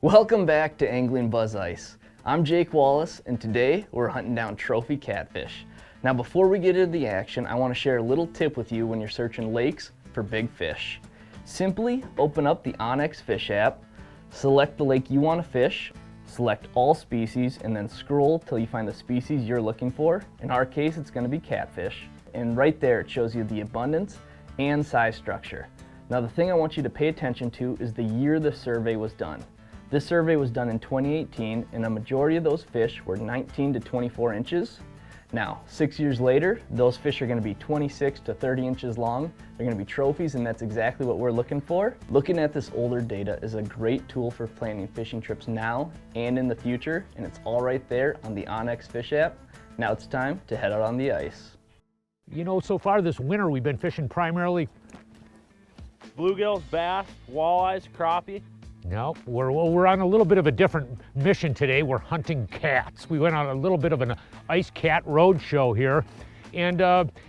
Welcome back to AnglingBuzz Ice. I'm Jake Wallace, and today we're hunting down trophy catfish. Now before we get into the action, I want to share a little tip with you when you're searching lakes for big fish. Simply open up the Onyx Fish app, select the lake you want to fish, select all species, and then scroll till you find the species you're looking for. In our case, it's going to be catfish. And right there it shows you the abundance and size structure. Now the thing I want you to pay attention to is the year the survey was done. This survey was done in 2018, and a majority of those fish were 19 to 24 inches. Now, 6 years later, those fish are going to be 26 to 30 inches long. They're going to be trophies, and that's exactly what we're looking for. Looking at this older data is a great tool for planning fishing trips now and in the future, and it's all right there on the Onyx Fish app. Now it's time to head out on the ice. You know, so far this winter we've been fishing primarily bluegills, bass, walleyes, crappie. No, we're on a little bit of a different mission today. We're hunting cats. We went on a little bit of an ice cat road show here, and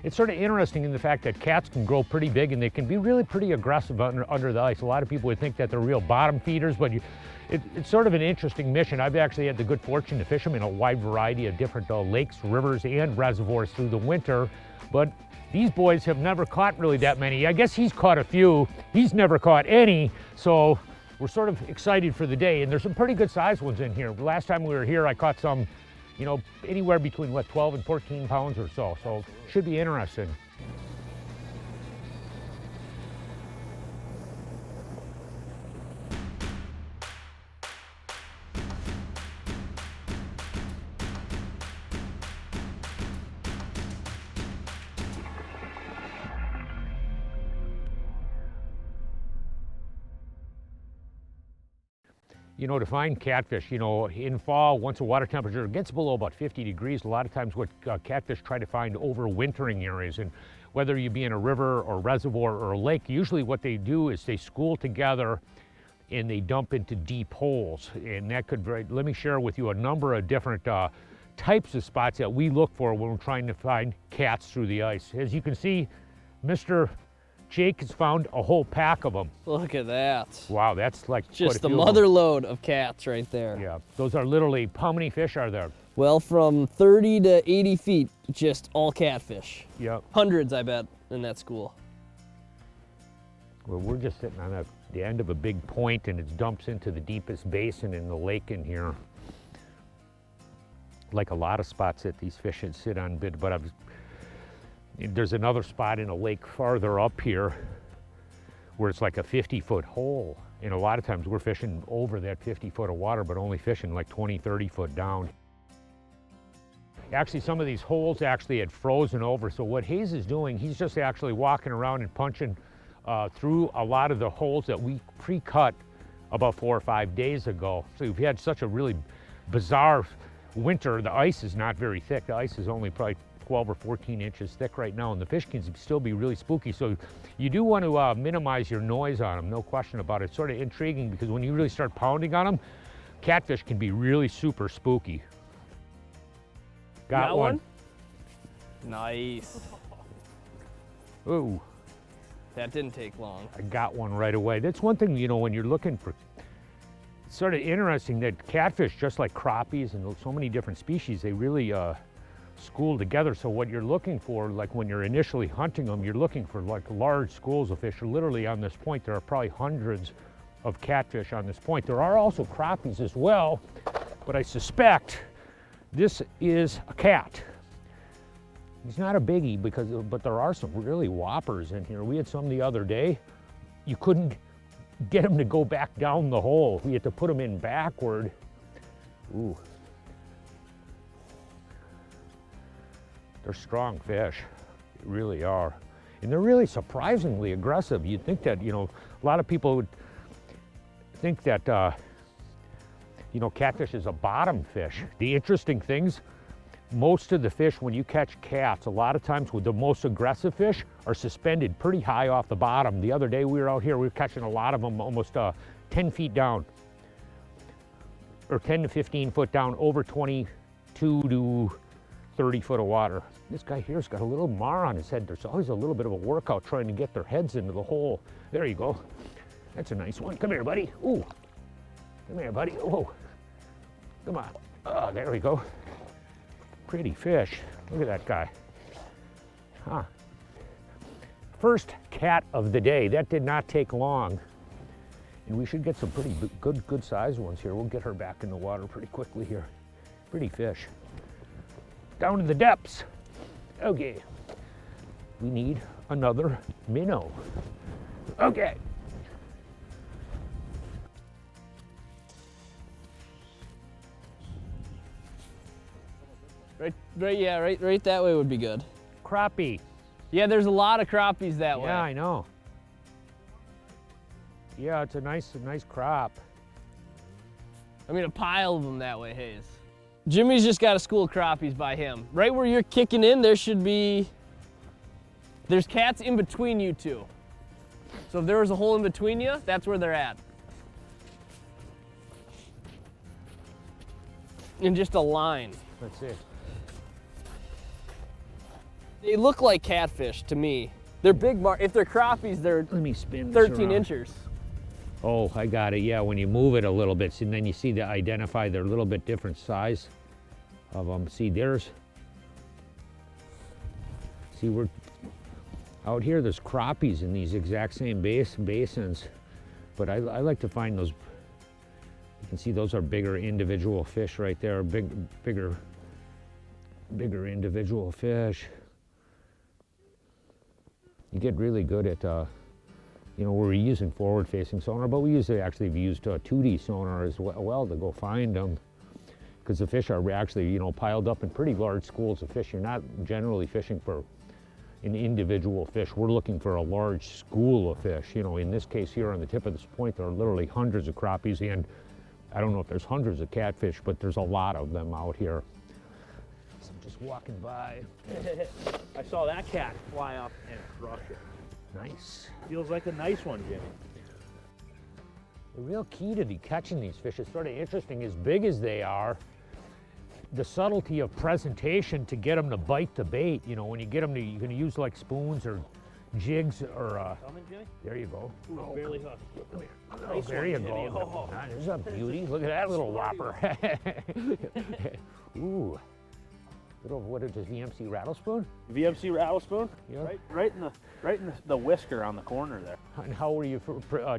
it's sort of interesting in the fact that cats can grow pretty big and they can be really pretty aggressive under the ice. A lot of people would think that they're real bottom feeders, but it's sort of an interesting mission. I've actually had the good fortune to fish them in a wide variety of different lakes, rivers, and reservoirs through the winter, but these boys have never caught really that many. I guess he's caught a few. He's never caught any, so we're sort of excited for the day, and there's some pretty good sized ones in here. The last time we were here, I caught some, you know, anywhere between, 12 and 14 pounds or so, so should be interesting. You know, to find catfish, you know, in fall, once the water temperature gets below about 50 degrees, a lot of times what catfish try to find overwintering areas. And whether you be in a river or reservoir or a lake, usually what they do is they school together and they dump into deep holes. And that could let me share with you a number of different types of spots that we look for when we're trying to find cats through the ice. As you can see, Mr. Jake has found a whole pack of them. Look at that. Wow, that's like just the mother load of cats right there. Yeah, those are literally, how many fish are there? Well, from 30 to 80 feet, just all catfish. Yeah. Hundreds, I bet, in that school. Well, we're just sitting on the end of a big point, and it dumps into the deepest basin in the lake in here. Like a lot of spots that these fish should sit on, but there's another spot in a lake farther up here where it's like a 50-foot hole. And a lot of times we're fishing over that 50 foot of water, but only fishing like 20, 30 foot down. Actually, some of these holes actually had frozen over. So what Hays is doing, he's just actually walking around and punching through a lot of the holes that we pre-cut about 4 or 5 days ago. So we've had such a really bizarre winter. The ice is not very thick. The ice is only probably 12 or 14 inches thick right now, and the fish can still be really spooky. So you do want to minimize your noise on them, no question about it. It's sort of intriguing because when you really start pounding on them, catfish can be really super spooky. Got one. Nice. Ooh. That didn't take long. I got one right away. That's one thing, you know, when you're looking for, it's sort of interesting that catfish, just like crappies and so many different species, they really school together. So what you're looking for, like when you're initially hunting them, you're looking for like large schools of fish. Literally on this point, there are probably hundreds of catfish on this point. There are also crappies as well, but I suspect this is a cat. He's not a biggie but there are some really whoppers in here. We had some the other day. You couldn't get him to go back down the hole. We had to put him in backward. Ooh. They're strong fish, they really are. And they're really surprisingly aggressive. You'd think that, you know, a lot of people would think that, you know, catfish is a bottom fish. The interesting things, most of the fish, when you catch cats, a lot of times with the most aggressive fish are suspended pretty high off the bottom. The other day we were out here, we were catching a lot of them almost 10 feet down, or 10 to 15 foot down, over 22 to 30 foot of water. This guy here's got a little mar on his head. There's always a little bit of a workout trying to get their heads into the hole. There you go. That's a nice one. Come here, buddy. Ooh. Come here, buddy. Whoa. Come on. Oh, there we go. Pretty fish. Look at that guy. Huh. First cat of the day. That did not take long. And we should get some pretty good sized ones here. We'll get her back in the water pretty quickly here. Pretty fish. Down in the depths. Okay. We need another minnow. Okay. Right that way would be good. Crappie. Yeah, there's a lot of crappies that way. Yeah, I know. Yeah, it's a nice crop. I mean, a pile of them that way, Hays. Jimmy's just got a school of crappies by him. Right where you're kicking in, there's cats in between you two. So if there was a hole in between you, that's where they're at. In just a line. That's it. They look like catfish to me. They're big, if they're crappies, they're Let me spin this 13 around. inches. Oh, I got it. Yeah, when you move it a little bit, and then you see they're a little bit different size of them. See, we're out here, there's crappies in these exact same basins, but I like to find those. You can see those are bigger individual fish right there, bigger individual fish. You get really good at, we're using forward-facing sonar, but we usually actually have used 2D sonar as well to go find them, because the fish are actually, piled up in pretty large schools of fish. You're not generally fishing for an individual fish. We're looking for a large school of fish. In this case here on the tip of this point, there are literally hundreds of crappies, and I don't know if there's hundreds of catfish, but there's a lot of them out here. So I'm just walking by. I saw that cat fly up and crush it. Nice. Feels like a nice one, Jimmy. The real key to catching these fish is sort of interesting. As big as they are, the subtlety of presentation to get them to bite the bait. When you get them you're going to use like spoons or jigs or. Coming, Jimmy? There you go. Ooh, barely hooked. Come here. Nice There one, you Jimmy. go. Oh. Ah, there's a beauty. Look at that little whopper. Ooh. What is this, VMC rattle spoon? VMC rattle spoon? Yeah. Right in the whisker on the corner there. And how were you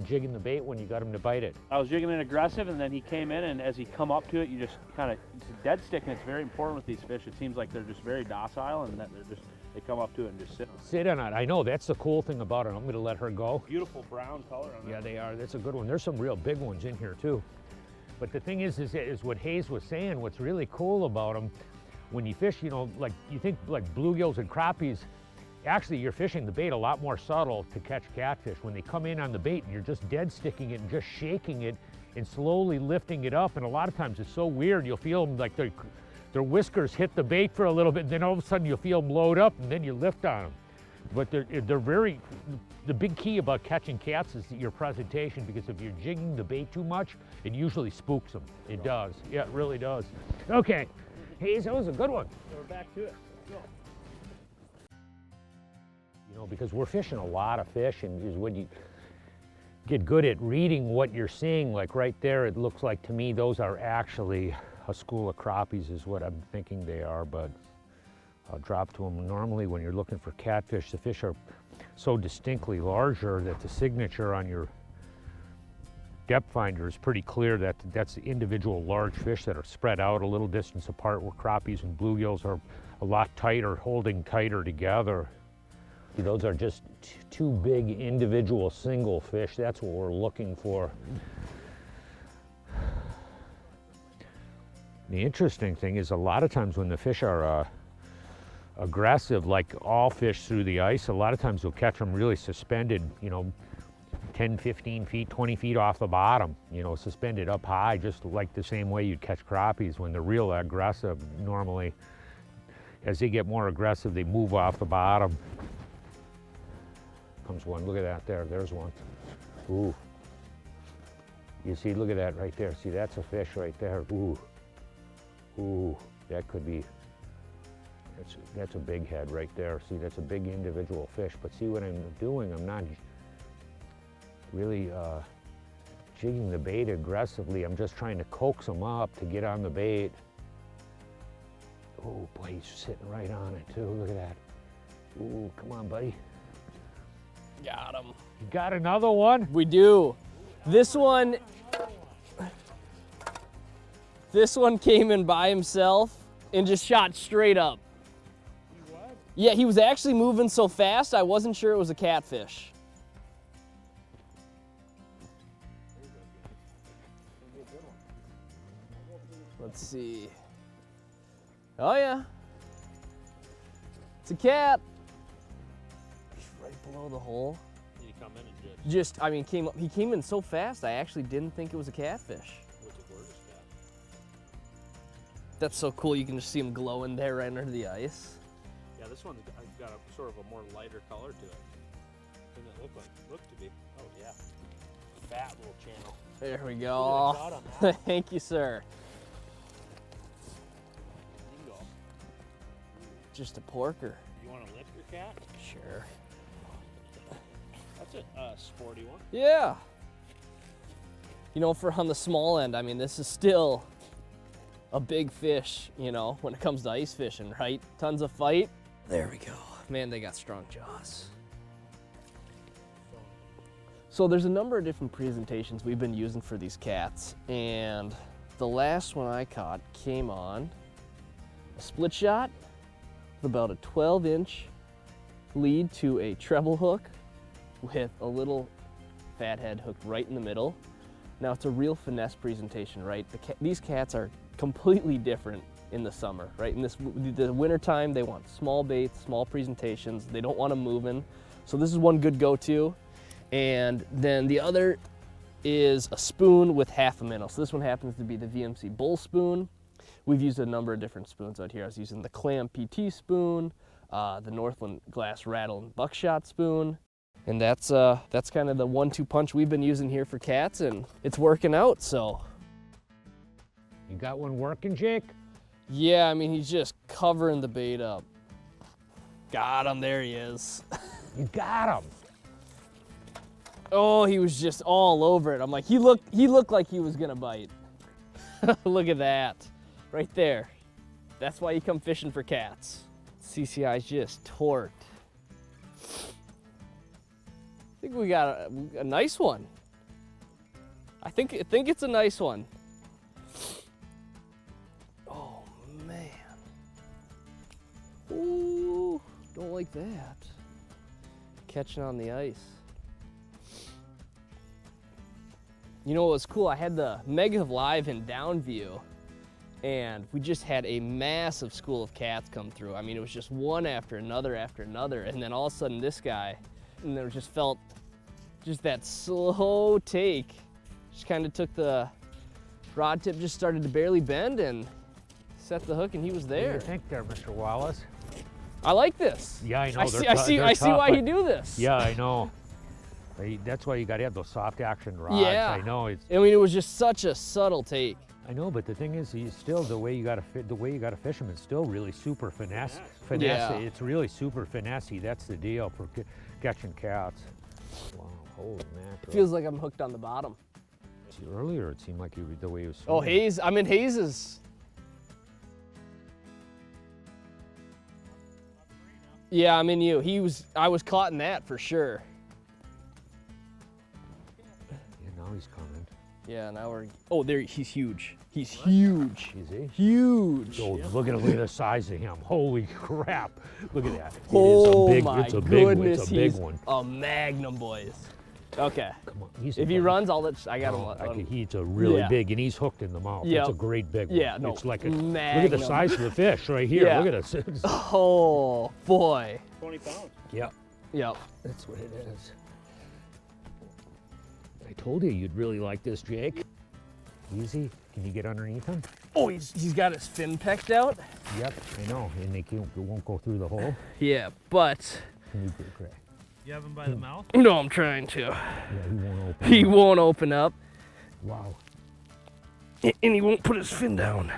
jigging the bait when you got him to bite it? I was jigging it aggressive, and then he came in, and as he come up to it, you just kind of, it's a dead stick, and it's very important with these fish. It seems like they're just very docile, and that they come up to it and just sit on it. Sit on it. I know, that's the cool thing about it. I'm going to let her go. Beautiful brown color on Yeah, they are. That's a good one. There's some real big ones in here too. But the thing is what Hays was saying, what's really cool about them, when you fish, like you think like bluegills and crappies, actually you're fishing the bait a lot more subtle to catch catfish. When they come in on the bait and you're just dead sticking it and just shaking it and slowly lifting it up, and a lot of times it's so weird, you'll feel them like their whiskers hit the bait for a little bit, and then all of a sudden you'll feel them load up, and then you lift on them. But they're very, the big key about catching cats is your presentation, because if you're jigging the bait too much, it usually spooks them. It does. Yeah, it really does. Okay, Hays, that was a good one. So we're back to it. Let's go. Because we're fishing a lot of fish, and is when you get good at reading what you're seeing, like right there, it looks like to me those are actually a school of crappies is what I'm thinking they are, but I'll drop to them. Normally when you're looking for catfish, the fish are so distinctly larger that the signature on your depth finder is pretty clear that that's the individual large fish that are spread out a little distance apart, where crappies and bluegills are a lot tighter, holding tighter together. Those are just two big individual single fish. That's what we're looking for. The interesting thing is a lot of times when the fish are aggressive, like all fish through the ice, a lot of times you'll catch them really suspended, 10, 15 feet, 20 feet off the bottom, suspended up high, just like the same way you'd catch crappies. When they're real aggressive, normally, as they get more aggressive, they move off the bottom. Comes one, look at that there, there's one. Ooh. You see, look at that right there. See, that's a fish right there. Ooh. Ooh, that could be, that's a big head right there. See, that's a big individual fish. But see what I'm doing? I'm not really jigging the bait aggressively. I'm just trying to coax him up to get on the bait. Oh boy, he's sitting right on it too. Look at that. Ooh, come on, buddy. Got him. You got another one? We do. This one came in by himself and just shot straight up. Yeah, he was actually moving so fast, I wasn't sure it was a catfish. Let's see. Oh yeah. It's a cat. He's right below the hole. Did he come in and I mean, he came in so fast, I actually didn't think it was a catfish. What's a gorgeous cat? That's so cool, you can just see him glowing there right under the ice. Yeah, this one's got a sort of a more lighter color to it. Doesn't it look to be? Oh yeah. Fat little channel. There we Look go. at that on that. Thank you, sir. You can go. Just a porker. You want to lift your cat? Sure. That's a sporty one. Yeah. You know, for on the small end, I mean, this is still a big fish, you know, when it comes to ice fishing, right? Tons of fight. There we go. Man, they got strong jaws. So there's a number of different presentations we've been using for these cats, and the last one I caught came on a split shot with about a 12-inch lead to a treble hook with a little fathead hooked right in the middle. Now it's a real finesse presentation, right? These cats are completely different in the summer, right? In the winter time, they want small baits, small presentations. They don't want them moving. So this is one good go-to. And then the other is a spoon with half a minnow. So this one happens to be the VMC Bull spoon. We've used a number of different spoons out here. I was using the Clam PT spoon, the Northland Glass Rattle and Buckshot spoon. And that's kind of the 1-2 punch we've been using here for cats, and it's working out, so. You got one working, Jake? Yeah, I mean, he's just covering the bait up. Got him, there he is. You got him. Oh, he was just all over it. I'm like, he looked like he was gonna bite. Look at that, right there. That's why you come fishing for cats. CCI's just torqued. I think we got a nice one. I think it's a nice one. Oh man. Ooh, don't like that. Catching on the ice. You know what was cool? I had the Mega Live in down view, and we just had a massive school of cats come through. I mean, it was just one after another, and then all of a sudden this guy, and there just felt just that slow take. Just kind of took the rod tip, just started to barely bend and set the hook, and he was there. What do you think there, Mr. Wallace? I like this. Yeah, I know. I see why you do this. Yeah, I know. That's why you got to have those soft action rods. Yeah. I know. I mean, it was just such a subtle take. I know, but the thing is, he's still the way you got to fish him. It's still really super finesse. Yeah. It's really super finessey. That's the deal for catching cats. Wow, holy mackerel. Feels like I'm hooked on the bottom. See, earlier it seemed like the way he was. Oh, swimming. Hays. I mean, Hays is. Yeah, I'm in you. I was caught in that for sure. Yeah, now he's coming. Yeah, now we're. Oh, there. He's huge. He's huge. Is he? Huge. Oh, look at the size of him. Holy crap! Look at that. Oh It's my a big goodness, It's a big he's one. a magnum, boys. Okay. Come on. If he runs, I got him. He's a really Yeah. big, and he's hooked in the mouth. Yep. It's a great big one. Yeah, no, It's like look at magnum. the size of the fish right here. Yeah. Look at this. Oh boy. 20 pounds. Yep. Yep. That's what it is. I told you you'd really like this, Jake. Easy. Can you get underneath him? Oh, he's got his fin pecked out. Yep, I know. And it won't go through the hole. Yeah, but. Can you get Greg? You have him by the mouth? No, I'm trying to. Yeah, he won't open. He won't open up, Wow. and he won't put his fin down.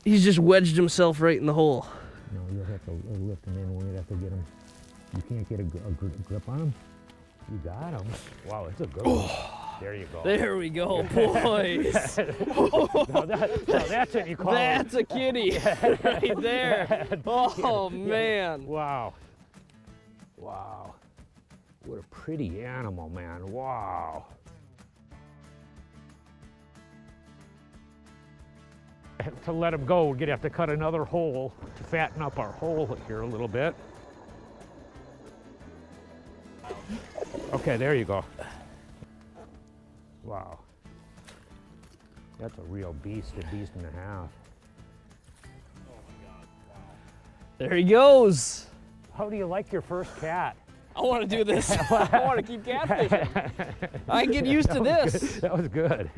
He's just wedged himself right in the hole. No, you'll have to lift him in. We'll have to get him. You can't get a grip on him. You got him. Wow, it's a good one. There you go. There we go, boys. Now that's what you call That's a kitty right there. Oh, man. Wow. Wow. What a pretty animal, man. Wow. To let him go, we're gonna have to cut another hole to fatten up our hole here a little bit. Okay, there you go. Wow. That's a real beast, a beast and a half. There he goes. How do you like your first cat? I want to do this. I want to keep catfishing. I get used to this. That was good.